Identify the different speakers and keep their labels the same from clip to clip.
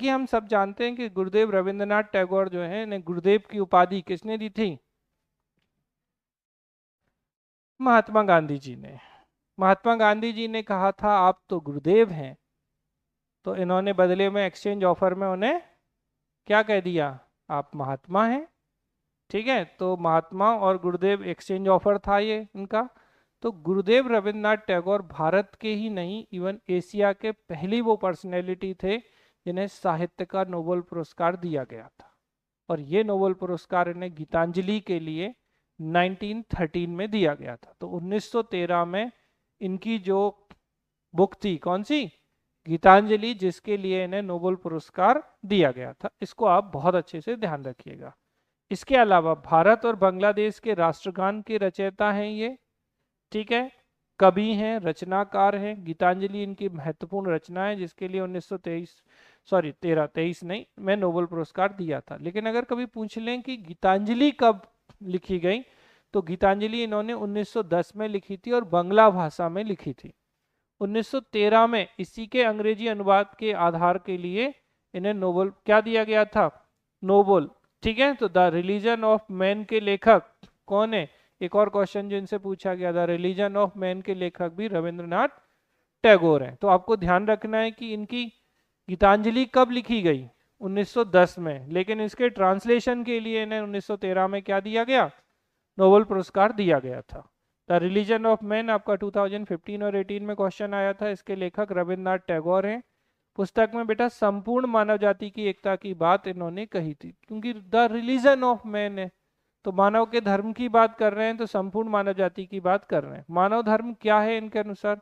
Speaker 1: कि हम सब जानते हैं कि गुरुदेव रविंद्रनाथ टैगोर जो है, इन्हें गुरुदेव की उपाधि किसने दी थी? महात्मा गांधी जी ने। महात्मा गांधी जी ने कहा था आप तो गुरुदेव हैं, तो इन्होंने बदले में एक्सचेंज ऑफर में उन्हें क्या कह दिया? आप महात्मा हैं। ठीक है, तो महात्मा और गुरुदेव एक्सचेंज ऑफर था ये इनका। तो गुरुदेव रविंद्रनाथ टैगोर भारत के ही नहीं, इवन एशिया के पहली वो पर्सनैलिटी थे जिन्हें साहित्य का नोबेल पुरस्कार दिया गया था। और ये नोबेल पुरस्कार इन्हें गीतांजलि के लिए 1913 में दिया गया था। तो 1913 में इनकी जो बुक थी, कौन सी? गीतांजलि, जिसके लिए इन्हें नोबेल पुरस्कार दिया गया था। इसको आप बहुत अच्छे से ध्यान रखिएगा। इसके अलावा भारत और बांग्लादेश के राष्ट्रगान के रचयिता हैं ये। ठीक है, कवि हैं, रचनाकार हैं। गीतांजलि इनकी महत्वपूर्ण रचना है जिसके लिए 1923 नहीं, मैं नोबेल पुरस्कार दिया था। लेकिन अगर कभी पूछ लें कि गीतांजलि कब लिखी गई, तो गीतांजलि इन्होंने 1910 में लिखी थी और बांग्ला भाषा में लिखी थी। 1913 में इसी के अंग्रेजी अनुवाद के आधार के लिए इन्हें नोबेल क्या दिया गया था? नोबेल। ठीक है, तो द रिलीजन ऑफ मैन के लेखक कौन है? एक और क्वेश्चन जो इनसे पूछा गया, द रिलीजन ऑफ मैन के लेखक भी रविंद्रनाथ टैगोर हैं। तो आपको ध्यान रखना है कि इनकी गीतांजलि कब लिखी गई? 1910 में। लेकिन इसके ट्रांसलेशन के लिए इन्हें 1913 में क्या दिया गया? नोबेल पुरस्कार दिया गया था। द रिलीजन ऑफ मैन आपका 2015 और 18 में क्वेश्चन आया था। इसके लेखक रविंद्रनाथ टैगोर हैं। पुस्तक में बेटा संपूर्ण मानव जाति की एकता की बात इन्होंने कही थी, क्योंकि द रिलीजन ऑफ मैन है तो मानव के धर्म की बात कर रहे हैं, तो संपूर्ण मानव जाति की बात कर रहे हैं। मानव धर्म क्या है इनके अनुसार?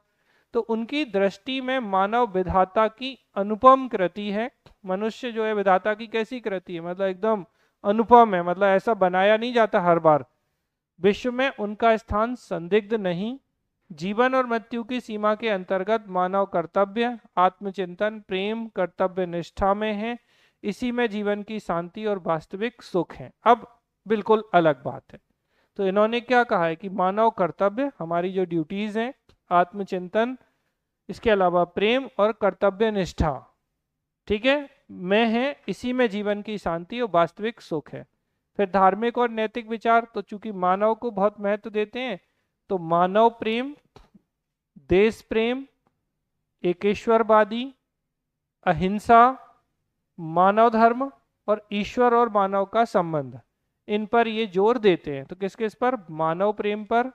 Speaker 1: तो उनकी दृष्टि में मानव विधाता की अनुपम कृति है। मनुष्य जो है विधाता की कैसी कृति है? मतलब एकदम अनुपम है, मतलब ऐसा बनाया नहीं जाता हर बार। विश्व में उनका स्थान संदिग्ध नहीं। जीवन और मृत्यु की सीमा के अंतर्गत मानव कर्तव्य, आत्मचिंतन, प्रेम, कर्तव्य निष्ठा में है। इसी में जीवन की शांति और वास्तविक सुख है। अब बिल्कुल अलग बात है। तो इन्होंने क्या कहा है कि मानव कर्तव्य, हमारी जो ड्यूटीज हैं, आत्मचिंतन, इसके अलावा प्रेम और कर्तव्य निष्ठा, ठीक है, में है। इसी में जीवन की शांति और वास्तविक सुख है। फिर धार्मिक और नैतिक विचार, तो चूंकि मानव को बहुत महत्व देते हैं, तो मानव प्रेम, देश प्रेम, एकेश्वरवादी, अहिंसा, मानव धर्म और ईश्वर और मानव का संबंध, इन पर ये जोर देते हैं। तो किस किस पर? मानव प्रेम पर,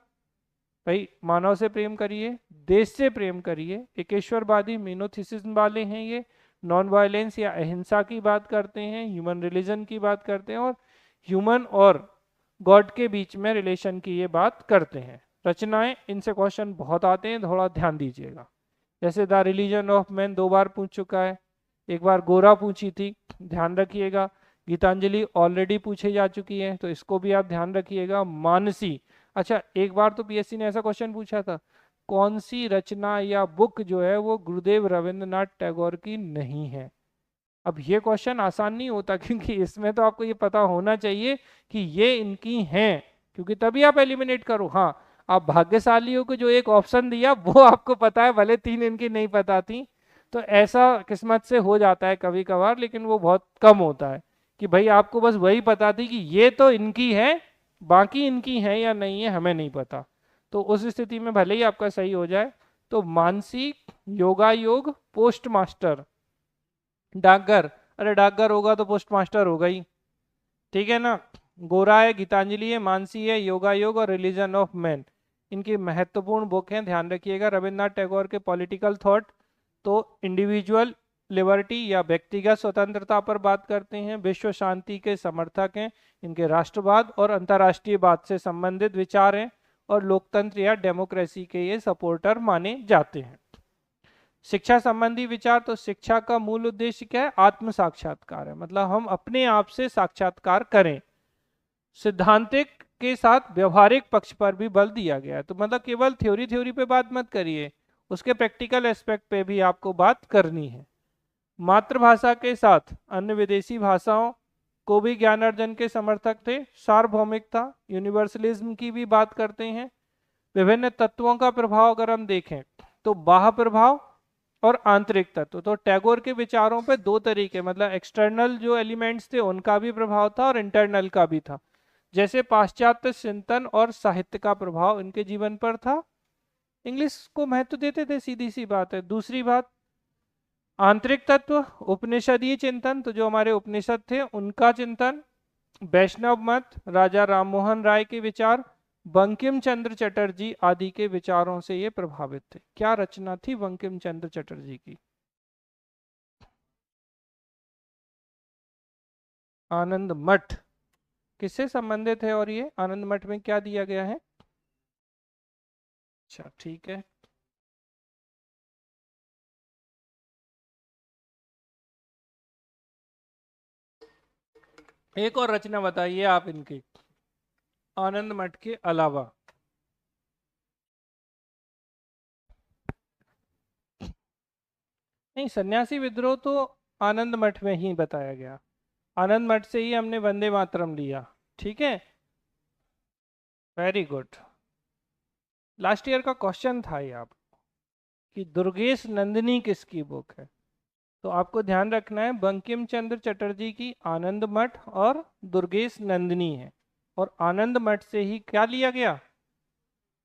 Speaker 1: भाई मानव से प्रेम करिए, देश से प्रेम करिए। एकेश्वरवादी मोनोथिसिज्म वाले हैं ये, नॉन वायलेंस या अहिंसा की बात करते हैं, ह्यूमन रिलीजन की बात करते हैं, और ह्यूमन और गॉड के बीच में रिलेशन की ये बात करते हैं। रचनाएं, इनसे क्वेश्चन बहुत आते हैं, थोड़ा ध्यान दीजिएगा। जैसे द रिलीजन ऑफ मैन 2 बार पूछ चुका है, एक बार गोरा पूछी थी, ध्यान रखिएगा। गीतांजलि ऑलरेडी पूछी जा चुकी है, तो इसको भी आप ध्यान रखिएगा। मानसी, अच्छा एक बार तो पीएससी ने ऐसा क्वेश्चन पूछा था, कौन सी रचना या बुक जो है वो गुरुदेव रविंद्रनाथ टैगोर की नहीं है? अब ये क्वेश्चन आसान नहीं होता, क्योंकि इसमें तो आपको ये पता होना चाहिए कि ये इनकी हैं, क्योंकि तभी आप एलिमिनेट करो। हाँ, आप भाग्यशालियों को जो एक ऑप्शन दिया वो आपको पता है, भले 3 इनकी नहीं पता थी। तो ऐसा किस्मत से हो जाता है कभी कभार, लेकिन वो बहुत कम होता है कि भाई आपको बस वही पता थी कि ये तो इनकी है, बाकी इनकी है या नहीं है हमें नहीं पता। तो उस स्थिति में भले ही आपका सही हो जाए। तो मानसिक, योगा योग, पोस्ट मास्टर, डाकघर, अरे डाकघर होगा तो पोस्ट मास्टर होगा ही, ठीक है ना। गोरा है, गीतांजलि है, मानसी है, योगा योग और रिलीजन ऑफ मैन, इनकी महत्वपूर्ण बुक है, ध्यान रखिएगा। रविन्द्रनाथ टैगोर के पॉलिटिकल थॉट तो इंडिविजुअल लिबर्टी या व्यक्तिगत स्वतंत्रता पर बात करते हैं, विश्व शांति के समर्थक हैं, इनके राष्ट्रवाद और अंतर्राष्ट्रीयवाद से संबंधित विचार हैं, और लोकतंत्र या डेमोक्रेसी के ये सपोर्टर माने जाते हैं। शिक्षा संबंधी विचार, तो शिक्षा का मूल उद्देश्य क्या है? आत्म साक्षात्कार है, मतलब हम अपने आप से साक्षात्कार करें। सिद्धांतिक के साथ व्यवहारिक पक्ष पर भी बल दिया गया है, तो मतलब केवल थ्योरी पे बात मत करिए, उसके प्रैक्टिकल एस्पेक्ट पे भी आपको बात करनी है। मातृभाषा के साथ अन्य विदेशी भाषाओं को भी ज्ञानार्जन के समर्थक थे। सार्वभौमिकता, यूनिवर्सलिज्म की भी बात करते हैं। विभिन्न तत्वों का प्रभाव अगर हम देखें, तो बाह्य प्रभाव, और आंतरिक तत्व। तो टैगोर के विचारों पे दो तरीके, मतलब एक्सटर्नल जो एलिमेंट्स थे उनका भी प्रभाव था और इंटरनल का भी था। जैसे पाश्चात्य चिंतन और साहित्य का प्रभाव इनके जीवन पर था, इंग्लिश को महत्व देते थे, सीधी सी बात है। दूसरी बात, आंतरिक तत्व, उपनिषदीय चिंतन, तो जो हमारे उपनिषद थे उनका चिंतन, वैष्णव मत, राजा राममोहन राय के विचार, बंकिम चंद्र चटर्जी आदि के विचारों से ये प्रभावित थे। क्या रचना थी बंकिम चंद्र चटर्जी की? आनंद मठ। किससे संबंधित है और ये आनंद मठ में क्या दिया गया है? अच्छा ठीक है। एक और रचना बताइए आप इनकी, आनंद मठ के अलावा। नहीं, सन्यासी विद्रोह तो आनंद मठ में ही बताया गया, आनंद मठ से ही हमने वंदे मातरम लिया। ठीक है, वेरी गुड। लास्ट ईयर का क्वेश्चन था ये आप, कि दुर्गेश नंदिनी किसकी बुक है? तो आपको ध्यान रखना है बंकिम चंद्र चटर्जी की आनंद मठ और दुर्गेश नंदिनी है। और आनंद मठ से ही क्या लिया गया?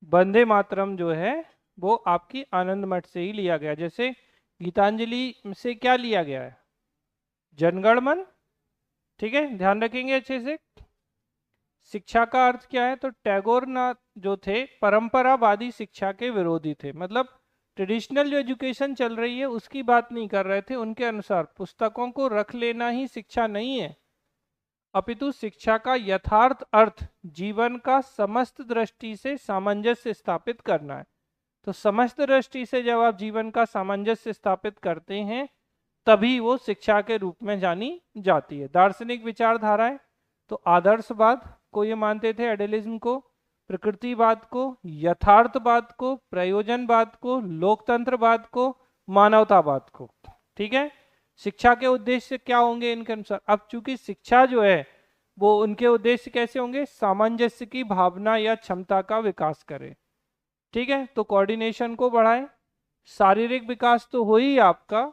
Speaker 1: वंदे मातरम जो है वो आपकी आनंद मठ से ही लिया गया। जैसे गीतांजलि से क्या लिया गया है? जनगण मन। ठीक है, ध्यान रखेंगे अच्छे से। शिक्षा का अर्थ क्या है? तो टैगोर नाथ जो थे परंपरावादी शिक्षा के विरोधी थे, मतलब ट्रेडिशनल जो एजुकेशन चल रही है उसकी बात नहीं कर रहे थे। उनके अनुसार पुस्तकों को रख लेना ही शिक्षा नहीं है, अपितु शिक्षा का यथार्थ अर्थ जीवन का समस्त दृष्टि से सामंजस्य स्थापित करना है। तो समस्त दृष्टि से जब आप जीवन का सामंजस्य स्थापित करते हैं तभी वो शिक्षा के रूप में जानी जाती है। दार्शनिक विचारधाराएं, तो आदर्शवाद को ये मानते थे, आइडियलिज्म को, प्रकृतिवाद को, यथार्थवाद को, प्रयोजनवाद को, लोकतंत्रवाद को, मानवतावाद को। ठीक है, शिक्षा के उद्देश्य क्या होंगे इनके अनुसार? अब चूंकि शिक्षा जो है वो उनके उद्देश्य कैसे होंगे? सामंजस्य की भावना या क्षमता का विकास करे। ठीक है, तो कोऑर्डिनेशन को बढ़ाए, शारीरिक विकास तो हो ही आपका,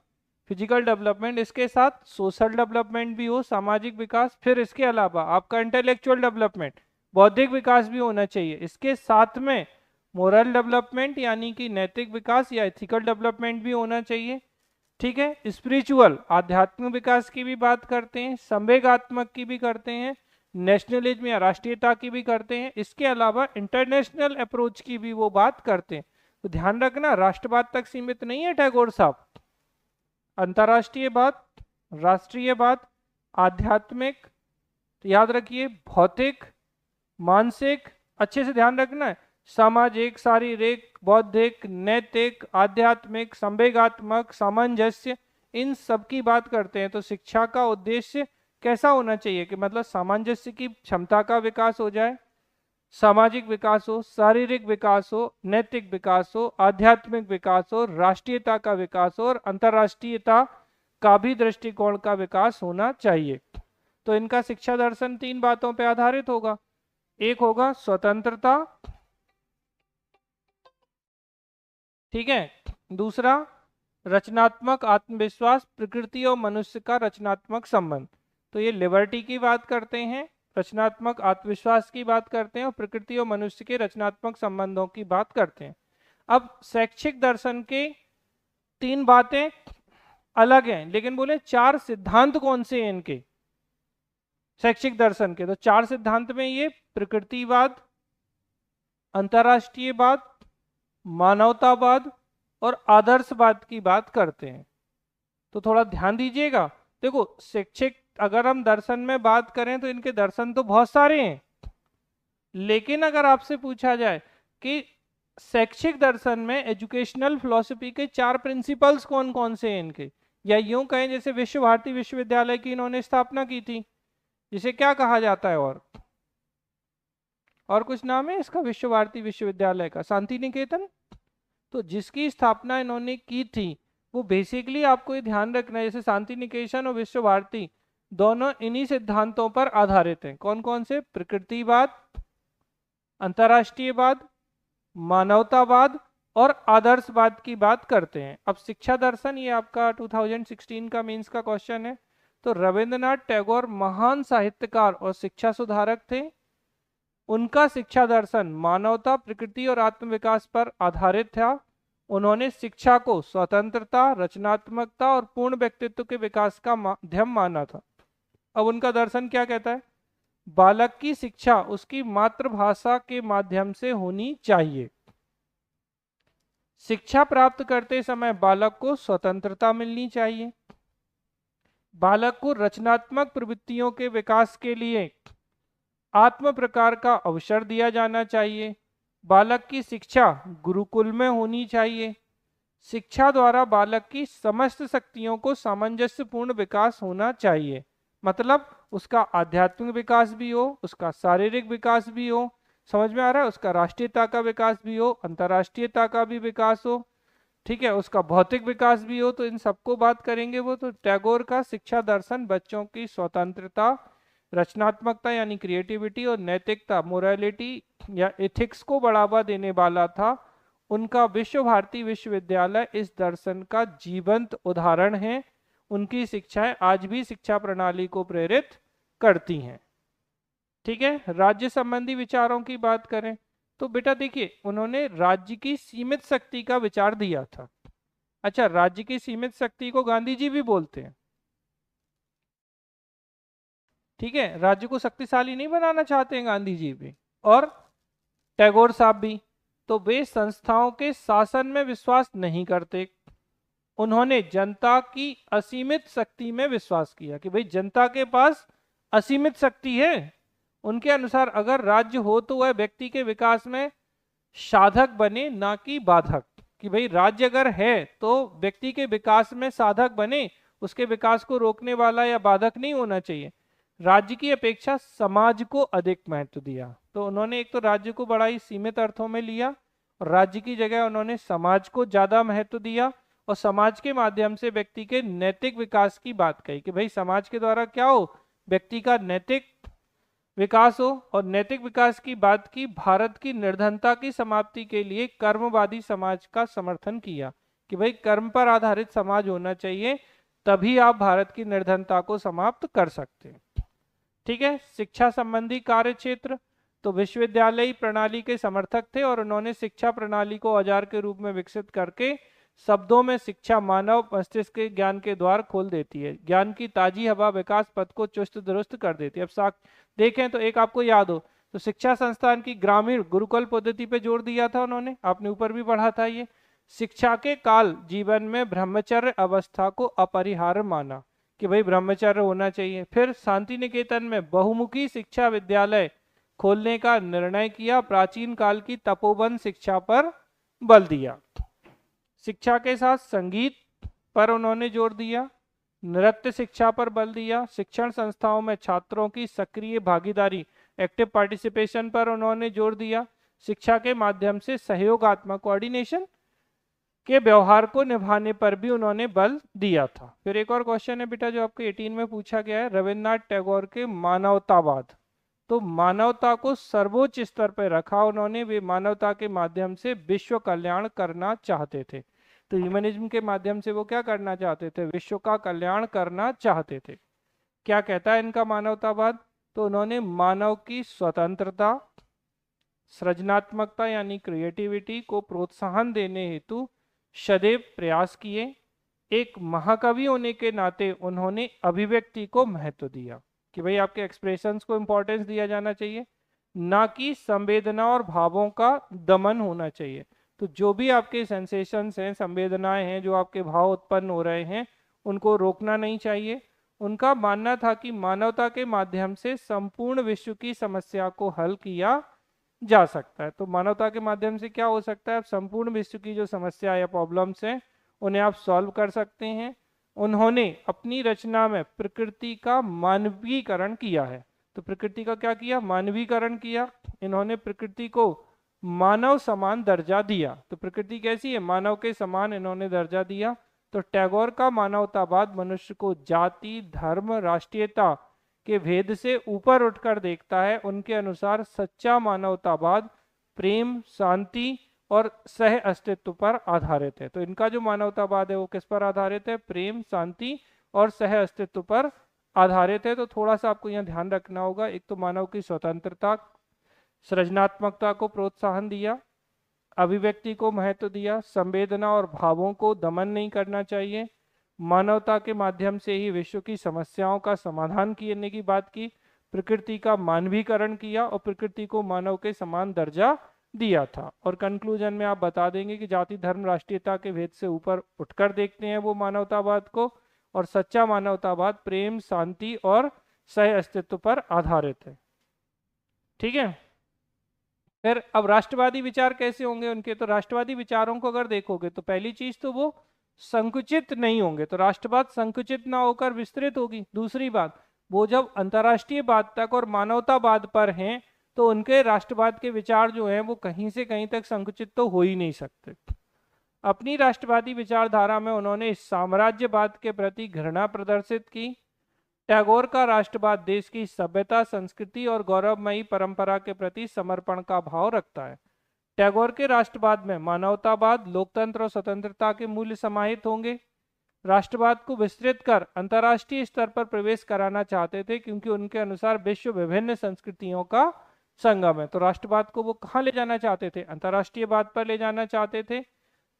Speaker 1: फिजिकल डेवलपमेंट, इसके साथ सोशल डेवलपमेंट भी हो, सामाजिक विकास, फिर इसके अलावा आपका इंटेलेक्चुअल डेवलपमेंट, बौद्धिक विकास भी होना चाहिए। इसके साथ में मोरल डेवलपमेंट यानी कि नैतिक विकास या एथिकल डेवलपमेंट भी होना चाहिए। ठीक है, स्पिरिचुअल आध्यात्मिक विकास की भी बात करते हैं, संवेगात्मक की भी करते हैं, नेशनलिज्म या राष्ट्रीयता की भी करते हैं, इसके अलावा इंटरनेशनल अप्रोच की भी वो बात करते हैं। तो ध्यान रखना, राष्ट्रवाद तक सीमित नहीं है टैगोर साहब, अंतर्राष्ट्रीयवाद, राष्ट्रीयवाद, आध्यात्मिक, तो याद रखिए भौतिक, मानसिक, अच्छे से ध्यान रखना है, सामाजिक, शारीरिक, बौद्धिक, नैतिक, आध्यात्मिक, संवेगात्मक, सामंजस्य, इन सब की बात करते हैं। तो शिक्षा का उद्देश्य कैसा होना चाहिए? कि मतलब सामंजस्य की क्षमता का विकास हो जाए, सामाजिक विकास हो, शारीरिक विकास हो, नैतिक विकास हो, आध्यात्मिक विकास हो, राष्ट्रीयता का विकास हो और अंतर्राष्ट्रीयता का भी दृष्टिकोण का विकास होना चाहिए। तो इनका शिक्षा दर्शन तीन बातों पर आधारित होगा। एक होगा स्वतंत्रता, ठीक है, दूसरा रचनात्मक आत्मविश्वास, प्रकृति और मनुष्य का रचनात्मक संबंध, तो ये लिबर्टी की बात करते हैं, रचनात्मक आत्मविश्वास की बात करते हैं और प्रकृति और मनुष्य के रचनात्मक संबंधों की बात करते हैं। अब शैक्षिक दर्शन के तीन बातें अलग हैं, लेकिन बोले चार सिद्धांत कौन से हैं इनके शैक्षिक दर्शन के? तो चार सिद्धांत में ये प्रकृतिवाद, अंतर्राष्ट्रीयवाद, मानवतावाद और आदर्शवाद की बात करते हैं। तो थोड़ा ध्यान दीजिएगा। देखो, शैक्षिक अगर हम दर्शन में बात करें तो इनके दर्शन तो बहुत सारे हैं, लेकिन अगर आपसे पूछा जाए कि शैक्षिक दर्शन में एजुकेशनल फिलॉसफी के चार प्रिंसिपल्स कौन कौन से हैं इनके, या यूं कहें जैसे विश्व भारती विश्वविद्यालय की इन्होंने स्थापना की थी, जिसे क्या कहा जाता है? और कुछ नाम है इसका विश्व भारती विश्वविद्यालय का? शांति निकेतन। तो जिसकी स्थापना इन्होंने की थी वो बेसिकली, आपको ये ध्यान रखना है, जैसे शांति निकेतन और विश्व भारती दोनों इन्हीं सिद्धांतों पर आधारित हैं। कौन कौन से? प्रकृतिवाद, अंतर्राष्ट्रीयवाद, मानवतावाद और आदर्शवाद की बात करते हैं। अब शिक्षा दर्शन, ये आपका 2016 का मेंस का क्वेश्चन है। तो रविंद्रनाथ टैगोर महान साहित्यकार और शिक्षा सुधारक थे। उनका शिक्षा दर्शन मानवता, प्रकृति और आत्मविकास पर आधारित था। उन्होंने शिक्षा को स्वतंत्रता, रचनात्मकता और पूर्ण व्यक्तित्व के विकास का माध्यम माना था। अब उनका दर्शन क्या कहता है? बालक की शिक्षा उसकी मातृभाषा के माध्यम से होनी चाहिए। शिक्षा प्राप्त करते समय बालक को स्वतंत्रता मिलनी चाहिए। बालक को रचनात्मक प्रवृत्तियों के विकास के लिए आत्म प्रकार का अवसर दिया जाना चाहिए। बालक की शिक्षा गुरुकुल में होनी चाहिए। शिक्षा द्वारा बालक की समस्त शक्तियों को सामंजस्यपूर्ण विकास होना चाहिए। मतलब उसका आध्यात्मिक विकास भी हो, उसका शारीरिक विकास भी हो, समझ में आ रहा है, उसका राष्ट्रीयता का विकास भी हो, अंतर्राष्ट्रीयता का भी विकास हो, ठीक है, उसका भौतिक विकास भी हो। तो इन सबको बात करेंगे वो। तो टैगोर का शिक्षा दर्शन बच्चों की स्वतंत्रता, रचनात्मकता यानी क्रिएटिविटी और नैतिकता, मोरालिटी या एथिक्स को बढ़ावा देने वाला था। उनका विश्व भारती विश्वविद्यालय इस दर्शन का जीवंत उदाहरण है। उनकी शिक्षाएं आज भी शिक्षा प्रणाली को प्रेरित करती हैं। ठीक है, राज्य संबंधी विचारों की बात करें तो बेटा देखिए, उन्होंने राज्य की सीमित शक्ति का विचार दिया था। अच्छा, राज्य की सीमित शक्ति को गांधी जी भी बोलते हैं। ठीक है, राज्य को शक्तिशाली नहीं बनाना चाहते हैं गांधी जी भी, और टैगोर साहब भी। तो वे संस्थाओं के शासन में विश्वास नहीं करते। उन्होंने जनता की असीमित शक्ति में विश्वास किया कि भाई जनता के पास असीमित शक्ति है। उनके अनुसार अगर राज्य हो तो वह व्यक्ति के विकास में साधक बने, ना कि बाधक। कि भाई राज्य अगर है तो व्यक्ति के विकास में साधक बने, उसके विकास को रोकने वाला या बाधक नहीं होना चाहिए। राज्य की अपेक्षा समाज को अधिक महत्व दिया। तो उन्होंने एक तो राज्य को बड़ा ही सीमित अर्थों में लिया, और राज्य की जगह उन्होंने समाज को ज्यादा महत्व दिया, और समाज के माध्यम से व्यक्ति के नैतिक विकास की बात कही कि भाई समाज के द्वारा क्या हो, व्यक्ति का नैतिक विकास हो। और नैतिक विकास की बात की, भारत की निर्धनता की समाप्ति के लिए कर्मवादी समाज का समर्थन किया कि भाई कर्म पर आधारित समाज होना चाहिए, तभी आप भारत की निर्धनता को समाप्त कर सकते हैं। ठीक है, शिक्षा संबंधी कार्य क्षेत्र, तो विश्वविद्यालय प्रणाली के समर्थक थे, और उन्होंने शिक्षा प्रणाली को औजार के रूप में विकसित करके शब्दों में शिक्षा मानव मस्तिष्क के ज्ञान के द्वार खोल देती है, ज्ञान की ताजी हवा विकास पथ को चुस्त दुरुस्त कर देती है। अब देखें तो एक आपको याद हो तो शिक्षा संस्थान की ग्रामीण गुरुकुल पद्धति पे जोर दिया था उन्होंने, आपने ऊपर भी पढ़ा था ये। शिक्षा के काल जीवन में ब्रह्मचर्य अवस्था को अपरिहार्य माना कि भाई ब्रह्मचर्य होना चाहिए। फिर शांति निकेतन में बहुमुखी शिक्षा विद्यालय खोलने का निर्णय किया, प्राचीन काल की तपोवन शिक्षा पर बल दिया। शिक्षा के साथ संगीत पर उन्होंने जोर दिया, नृत्य शिक्षा पर बल दिया, शिक्षण संस्थाओं में छात्रों की सक्रिय भागीदारी, एक्टिव पार्टिसिपेशन पर उन्होंने जोर दिया। शिक्षा के माध्यम से सहयोगात्मक कोऑर्डिनेशन के व्यवहार को निभाने पर भी उन्होंने बल दिया था। फिर एक और क्वेश्चन है बेटा जो आपको 18 में पूछा गया है, रविन्द्रनाथ टैगोर के मानवतावाद। तो मानवता को सर्वोच्च स्तर पर रखा उन्होंने। वे मानवता के माध्यम से विश्व कल्याण करना चाहते थे। तो ह्यूमनिज्म के माध्यम से वो क्या करना चाहते थे? विश्व का कल्याण करना चाहते थे। क्या कहता है इनका मानवतावाद? तो उन्होंने मानव की स्वतंत्रता, सृजनात्मकता यानी क्रिएटिविटी को प्रोत्साहन देने हेतु सदैव प्रयास किए। एक महाकवि होने के नाते उन्होंने अभिव्यक्ति को महत्व दिया कि भाई आपके एक्सप्रेशंस को इंपॉर्टेंस दिया जाना चाहिए, ना कि संवेदना और भावों का दमन होना चाहिए। तो जो भी आपके सेंसेशंस हैं, संवेदनाएं हैं, जो आपके भाव उत्पन्न हो रहे हैं, उनको रोकना नहीं चाहिए। उनका मानना था कि मानवता के माध्यम से संपूर्ण विश्व की समस्या को हल किया जा सकता है। तो मानवता के माध्यम से क्या हो सकता है? आप संपूर्ण विश्व की जो समस्या या प्रॉब्लम्स हैं उन्हें आप सॉल्व कर सकते हैं। उन्होंने अपनी रचना में प्रकृति का मानवीकरण किया है। तो प्रकृति का क्या किया? मानवीकरण किया। इन्होंने प्रकृति को मानव समान दर्जा दिया। तो प्रकृति कैसी है? मानव के समान इन्होंने दर्जा दिया। तो टैगोर का मानवतावाद मनुष्य को जाति, धर्म, राष्ट्रीयता के भेद से ऊपर उठकर देखता है। उनके अनुसार सच्चा मानवतावाद प्रेम, शांति और सह अस्तित्व पर आधारित है। तो इनका जो मानवतावाद है वो किस पर आधारित है? प्रेम, शांति और सह अस्तित्व पर आधारित है। तो थोड़ा सा आपको यहाँ ध्यान रखना होगा, एक तो मानव की स्वतंत्रता, सृजनात्मकता को प्रोत्साहन दिया, अभिव्यक्ति को महत्व दिया, संवेदना और भावों को दमन नहीं करना चाहिए, मानवता के माध्यम से ही विश्व की समस्याओं का समाधान करने की बात की, प्रकृति का मानवीकरण किया और प्रकृति को मानव के समान दर्जा दिया था। और कंक्लूजन में आप बता देंगे कि जाति, धर्म, राष्ट्रीयता के भेद से ऊपर उठकर देखते हैं वो मानवतावाद को, और सच्चा मानवतावाद प्रेम, शांति और सह अस्तित्व पर आधारित है। ठीक है। फिर अब राष्ट्रवादी विचार कैसे होंगे उनके? तो राष्ट्रवादी विचारों को अगर देखोगे तो पहली चीज तो वो संकुचित नहीं होंगे, तो राष्ट्रवाद संकुचित ना होकर विस्तृत होगी। दूसरी बात, वो जब अंतर्राष्ट्रीयवाद तक और मानवतावाद पर हैं तो उनके राष्ट्रवाद के विचार जो हैं वो कहीं से कहीं तक संकुचित तो हो ही नहीं सकते। अपनी राष्ट्रवादी विचारधारा में उन्होंने साम्राज्यवाद के प्रति घृणा प्रदर्शित की। टैगोर का राष्ट्रवाद देश की सभ्यता, संस्कृति और गौरवमयी परंपरा के प्रति समर्पण का भाव रखता है। टैगोर के राष्ट्रवाद में मानवतावाद, लोकतंत्र और स्वतंत्रता के मूल्य समाहित होंगे। राष्ट्रवाद को विस्तृत कर अंतर्राष्ट्रीय स्तर पर प्रवेश कराना चाहते थे, क्योंकि उनके अनुसार विश्व विभिन्न संस्कृतियों का संगम है। तो राष्ट्रवाद को वो कहाँ ले जाना चाहते थे? अंतर्राष्ट्रीयवाद पर ले जाना चाहते थे।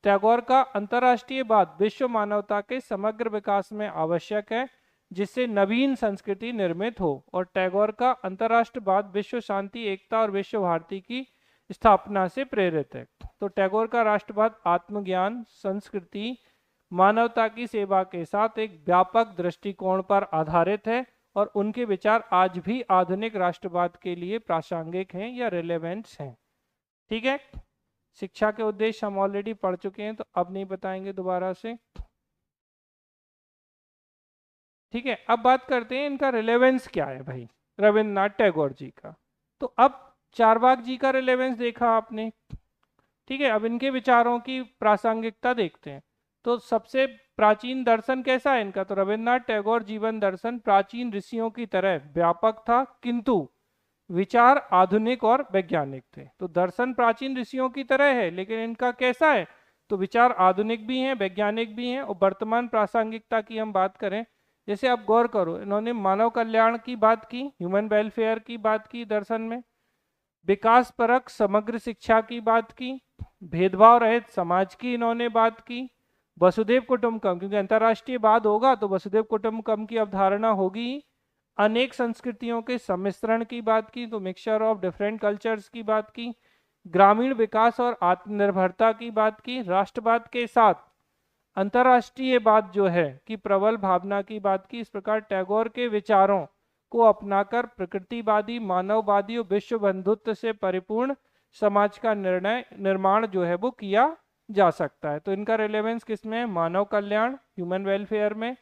Speaker 1: टैगोर का अंतर्राष्ट्रीयवाद विश्व मानवता के समग्र विकास में आवश्यक है, जिससे नवीन संस्कृति निर्मित हो, और टैगोर का अंतर्राष्ट्रवाद विश्व शांति, एकता और विश्व भारती की स्थापना से प्रेरित है। तो टैगोर का राष्ट्रवाद आत्मज्ञान, संस्कृति, मानवता की सेवा के साथ एक व्यापक दृष्टिकोण पर आधारित है, और उनके विचार आज भी आधुनिक राष्ट्रवाद के लिए प्रासंगिक हैं या रिलेवेंट्स हैं। ठीक है। शिक्षा के उद्देश्य हम ऑलरेडी पढ़ चुके हैं, तो अब नहीं बताएंगे दोबारा से। ठीक है। अब बात करते हैं इनका रिलेवेंस क्या है भाई, रविन्द्रनाथ टैगोर जी का। तो अब चारवाक जी का रिलेवेंस देखा आपने। ठीक है। अब इनके विचारों की प्रासंगिकता देखते हैं। तो सबसे प्राचीन दर्शन कैसा है इनका? तो रविन्द्रनाथ टैगोर जीवन दर्शन प्राचीन ऋषियों की तरह व्यापक था, किंतु विचार आधुनिक और वैज्ञानिक थे। तो दर्शन प्राचीन ऋषियों की तरह है, लेकिन इनका कैसा है? तो विचार आधुनिक भी हैं, वैज्ञानिक भी हैं। और वर्तमान प्रासंगिकता की हम बात करें, जैसे आप गौर करो, इन्होंने मानव कल्याण की बात की, ह्यूमन वेलफेयर की बात की दर्शन में, विकास परक समग्र शिक्षा की बात की, भेदभाव रहित समाज की इन्होंने बात की, वसुधैव कुटुंबकम, क्योंकि अंतर्राष्ट्रीयवाद होगा तो वसुधैव कुटुंबकम की अवधारणा होगी, अनेक संस्कृतियों के सम्मिश्रण की बात की, तो मिक्सचर ऑफ डिफरेंट कल्चर्स की बात की, ग्रामीण विकास और आत्मनिर्भरता की बात की, राष्ट्रवाद के साथ अंतर्राष्ट्रीयवाद जो है कि प्रबल भावना की बात की। इस प्रकार टैगोर के विचारों को अपनाकर प्रकृतिवादी, मानववादी और विश्व बंधुत्व से परिपूर्ण समाज का निर्माण जो है वो किया जा सकता है। तो इनका रिलेवेंस किसमें? मानव कल्याण, ह्यूमन वेलफेयर में,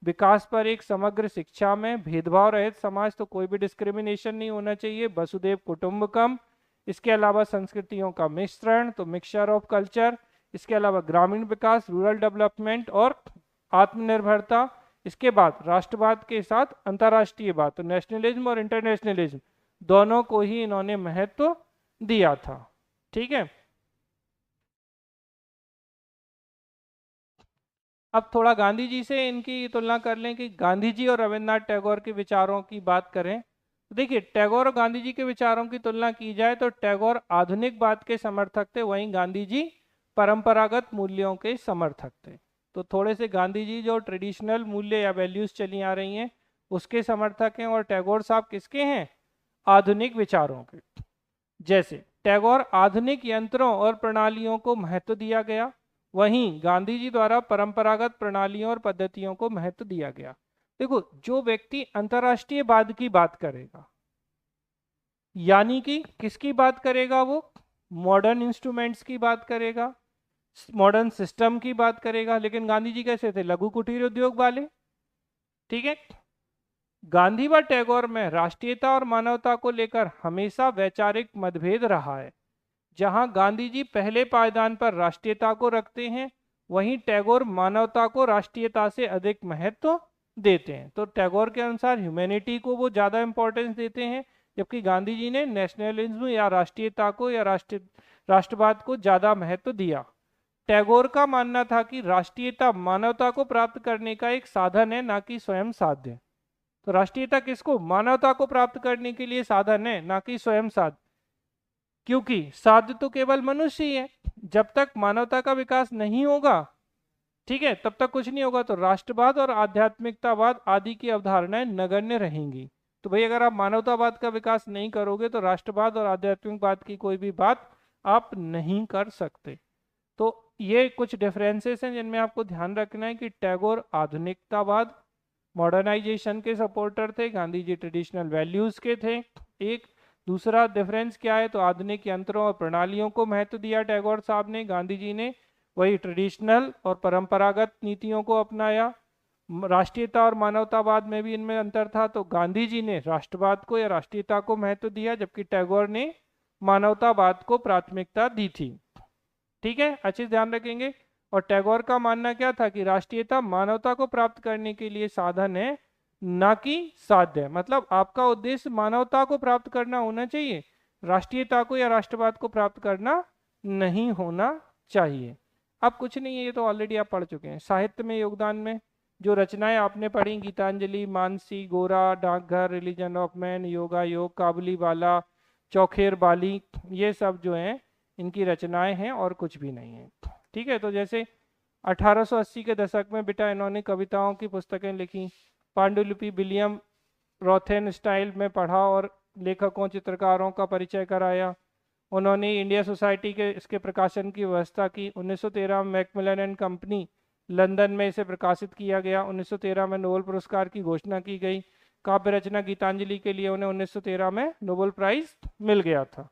Speaker 1: विकास पर एक समग्र शिक्षा में, भेदभाव रहित समाज, तो कोई भी डिस्क्रिमिनेशन नहीं होना चाहिए, वसुधैव कुटुंबकम, इसके अलावा संस्कृतियों का मिश्रण, तो मिक्सचर ऑफ कल्चर, इसके अलावा ग्रामीण विकास, रूरल डेवलपमेंट और आत्मनिर्भरता, इसके बाद राष्ट्रवाद के साथ अंतर्राष्ट्रीयवाद, तो नेशनलिज्म और इंटरनेशनलिज्म दोनों को ही इन्होंने महत्व दिया था। ठीक है। अब थोड़ा गांधी जी से इनकी तुलना कर लें कि गांधी जी और रविन्द्रनाथ टैगोर के विचारों की बात करें। देखिए, टैगोर और गांधी जी के विचारों की तुलना की जाए तो टैगोर आधुनिकवाद के समर्थक थे, वहीं गांधी जी परंपरागत मूल्यों के समर्थक थे। तो थोड़े से गांधी जी जो ट्रेडिशनल मूल्य या वैल्यूज चली आ रही हैं उसके समर्थक हैं, और टैगोर साहब किसके हैं? आधुनिक विचारों के। जैसे टैगोर आधुनिक यंत्रों और प्रणालियों को महत्व दिया गया, वहीं गांधी जी द्वारा परंपरागत प्रणालियों और पद्धतियों को महत्व दिया गया। देखो, जो व्यक्ति अंतर्राष्ट्रीयवाद की बात करेगा, यानी कि किसकी बात करेगा? वो मॉडर्न इंस्ट्रूमेंट्स की बात करेगा, मॉडर्न सिस्टम की बात करेगा। लेकिन गांधी जी कैसे थे? लघु कुटीर उद्योग वाले। ठीक है। गांधी व टैगोर में राष्ट्रीयता और मानवता को लेकर हमेशा वैचारिक मतभेद रहा है। जहां गांधी जी पहले पायदान पर राष्ट्रीयता को रखते हैं, वहीं टैगोर मानवता को राष्ट्रीयता से अधिक महत्व देते हैं। तो टैगोर के अनुसार ह्यूमैनिटी को वो ज़्यादा इंपॉर्टेंस देते हैं, जबकि गांधी जी ने नेशनलिज्म या राष्ट्रीयता को या राष्ट्रवाद को ज्यादा महत्व दिया। टैगोर का मानना था कि राष्ट्रीयता मानवता को प्राप्त करने का एक साधन है, ना कि स्वयं साध्य। तो राष्ट्रीयता किसको? मानवता को प्राप्त करने के लिए साधन है, ना कि स्वयं साध्य। क्योंकि साध्य तो केवल मनुष्य ही है। जब तक मानवता का विकास नहीं होगा, ठीक है, तब तक कुछ नहीं होगा। तो राष्ट्रवाद और आध्यात्मिकतावाद आदि की अवधारणाएं नगण्य रहेंगी। तो भाई अगर आप मानवतावाद का विकास नहीं करोगे तो राष्ट्रवाद और आध्यात्मिकवाद की कोई भी बात आप नहीं कर सकते। तो ये कुछ डिफरेंसेस हैं जिनमें आपको ध्यान रखना है कि टैगोर आधुनिकतावाद मॉडर्नाइजेशन के सपोर्टर थे, गांधी जी ट्रेडिशनल वैल्यूज के थे। एक दूसरा डिफरेंस क्या है? तो आधुनिक यंत्रों और प्रणालियों को महत्व दिया टैगोर साहब ने, गांधी जी ने वही ट्रेडिशनल और परंपरागत नीतियों को अपनाया। राष्ट्रीयता और मानवतावाद में भी इनमें अंतर था, तो गांधी जी ने राष्ट्रवाद को या राष्ट्रीयता को महत्व दिया, जबकि टैगोर ने मानवतावाद को प्राथमिकता दी थी। ठीक है, अच्छे से ध्यान रखेंगे। और टैगोर का मानना क्या था कि राष्ट्रीयता मानवता को प्राप्त करने के लिए साधन है, ना कि साध्य। मतलब आपका उद्देश्य मानवता को प्राप्त करना होना चाहिए, राष्ट्रीयता को या राष्ट्रवाद को प्राप्त करना नहीं होना चाहिए। अब कुछ नहीं है, ये तो ऑलरेडी आप पढ़ चुके हैं। साहित्य में योगदान में जो रचनाएं आपने पढ़ी, गीतांजलि, मानसी, गोरा, डाकघर, रिलीजन ऑफ मैन, योगा योग, काबुलीवाला, चौखेर बाली, ये सब जो हैं इनकी रचनाएं हैं और कुछ भी नहीं है। ठीक है, तो जैसे 1880 के दशक में बेटा इन्होंने कविताओं की पुस्तकें लिखी, पांडुलिपि विलियम रॉथेन स्टाइल में पढ़ा और लेखकों चित्रकारों का परिचय कराया। उन्होंने इंडिया सोसाइटी के इसके प्रकाशन की व्यवस्था की। 1913 में मैकमिलन एंड कंपनी लंदन में इसे प्रकाशित किया गया। 1913 में नोबेल पुरस्कार की घोषणा की गई। काव्य रचना गीतांजलि के लिए उन्हें 1913 में नोबेल प्राइज मिल गया था।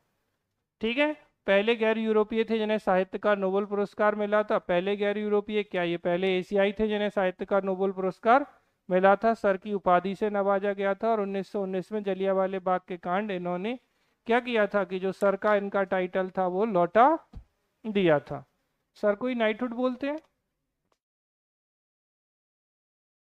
Speaker 1: ठीक है, पहले गैर यूरोपीय थे जिन्हें साहित्य का नोबेल पुरस्कार मिला था। पहले गैर यूरोपीय क्या, ये पहले एशियाई थे जिन्हें साहित्य का नोबेल पुरस्कार मिला था। सर की उपाधि से नवाजा गया था। और 1919 में जलियांवाले बाग के कांड इन्होंने क्या किया था कि जो सर का इनका टाइटल था वो लौटा दिया था। सर को ही नाइटहुड बोलते हैं।